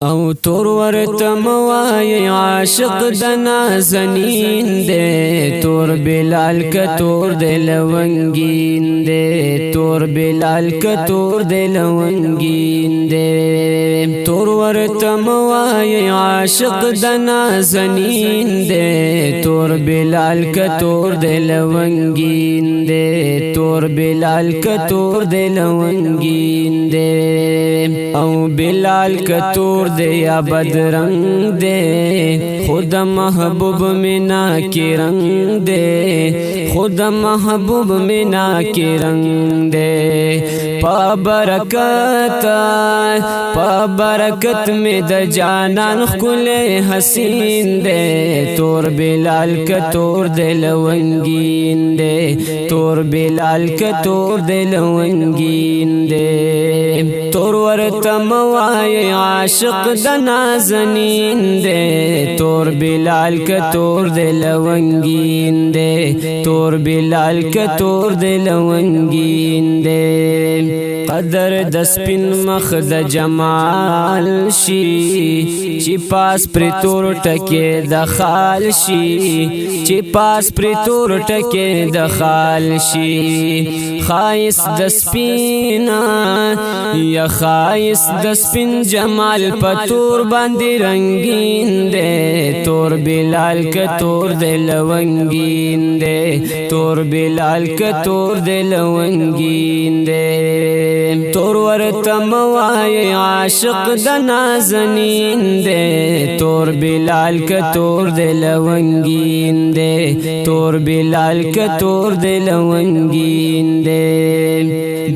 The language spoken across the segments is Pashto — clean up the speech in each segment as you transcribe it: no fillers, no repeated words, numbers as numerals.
او تور ورته موای عاشق د نازنین دے تور بلال کتور د لونگین دے تور بلال کتور د لونگین دے تور ورته موای عاشق د نازنین دے تور بلال کتور د لونگین دے تور بلال کتور د لونگین دے او بلال کتور دے یا بدرنگ دے خود محبوب منا کی رنگ دے خود محبوب منا کی رنگ دے پا برکت میں د جانان خل حسین دے تور بلال کتور دے لونگین دے تور بلال کتور دے لونگین دے تور ورته موای عاشق د نازنین دے تور بلال کتور دے لونگین دے تور بلال کتور دے لونگین دے قدر د سپین مخ د جمال شي چی پاس پر تور ټکه د خال شي چی پاس پر تور ټکه د خال شي خایس د سپینا یا خایس د سپین جمال پتور باندې رنگین دے تور بلال کتور دے لونگین دے تور بلال کتور دے لونگین دے تور ورته موای عاشق د نازنین دے تور بلال کتور دے لونگین دے تور بلال کتور دے لونگین دے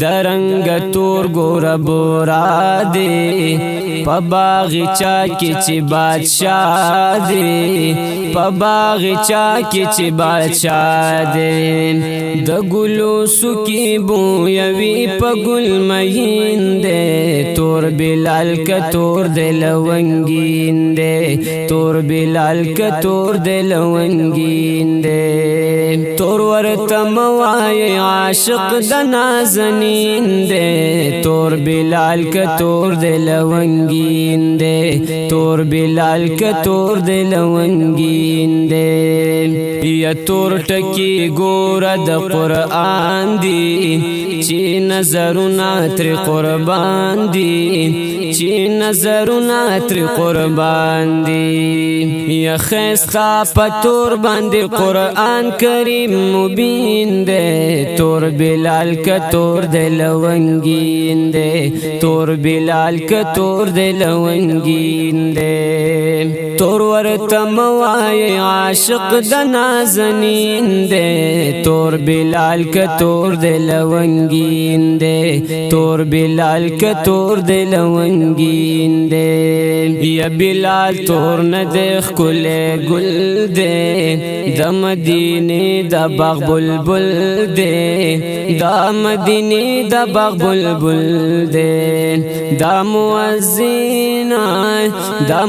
درنگ تور گور بورا دے پا باغچا کی چی بادشاہ دے پا باغچا کی چی بادشاہ دے د گلو سکی بویوی پا گل مین دے تور بلال کتور دے لونگین دے تور بلال کتور دے لونگین دے تور ورته موای عاشق د نازنین دے تور بلال کتور دے لونگین دے تور بلال کتور دے لونگین دے یا تور ټکی ګور د قرآن دی چی نظرنا تر قربان دی چی نظرنا تر قربان دی یا خیستا پتور باندې قرآن کریم مبین دے تور بلال کتور دے لونگین دے تور بلال کتور دے لونگین دے تور ورته موای عاشق د نازنین دے تور بلال کتور دے لونگین دے تور بلال کتور دے لونگین دے یا بلال تور ندخ کل گل دے دا مدینی دا باغ بلبل دے دا مدینی دا باغ بلبل دے دا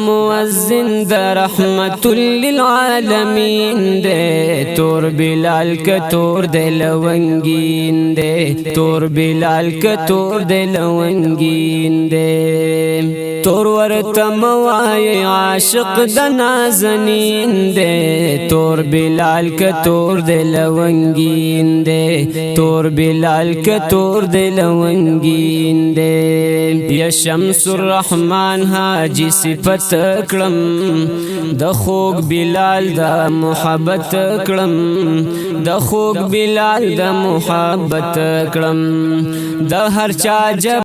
موزن دا رحمت للعالمین دے تور بلال کتور دے لونگین دے تور بلال کتور دے لونگین دے تور ورته موای عاشق د نازنین دے تور بلال کتور دے لونگین دے تور بلال کتور دے لونگین دے یا شمس الرحمن حاجی صفت کړم د خوږ بلال د محبت کړم د خوږ بلال د محبت کړم د هر چا